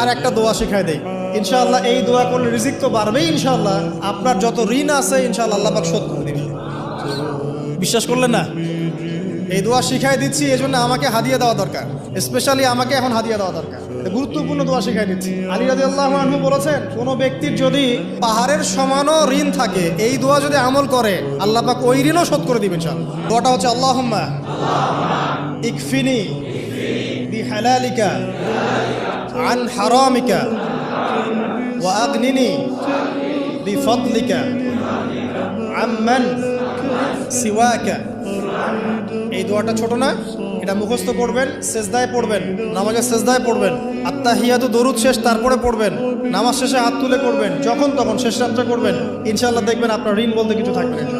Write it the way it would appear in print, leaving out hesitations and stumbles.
আর একটা দোয়া শিখাই দেই। ইনশাআল্লাহ এই দোয়া করলে রিজিক তো বাড়বেই ইনশাআল্লাহ, আপনার যত ঋণ আছে ইনশাআল্লাহ আল্লাহ পাক শোধ করে দিবে। বিশ্বাস করলেন না? এই দোয়া শিখাই দিচ্ছি, এই জন্য আমাকে হাদিয়া দেওয়া দরকার, স্পেশালি আমাকে এখন হাদিয়া দেওয়া দরকার। গুরুত্বপূর্ণ দোয়া শিখাই দিচ্ছি। আলী রাদিয়াল্লাহু আনহু বলেছেন, কোনো ব্যক্তির যদি পাহাড়ের সমানও ঋণ থাকে, এই দোয়া যদি আমল করে আল্লাহ পাক ওই ঋণও শোধ করে দিবেন ইনশাআল্লাহ। দোয়াটা হচ্ছে আল্লাহুম্মা ইকফিনি বিহালালিকা আন হারামিকা ওয়া আগনিনি বিফদলিকা আম্মান সিওয়াকা। এই দোয়াটা ছোট না, এটা মুখস্থ করবেন, সেজদায় পড়বেন, নামাজের সেজদায় পড়বেন, আত্তাহিয়াতু দরুদ শেষ তারপরে পড়বেন, নামাজ শেষে হাত তুলে করবেন, যখন তখন শেষ রাত্রে করবেন, ইনশাআল্লাহ দেখবেন আপনার ঋণ বলতে কিছু থাকবে না।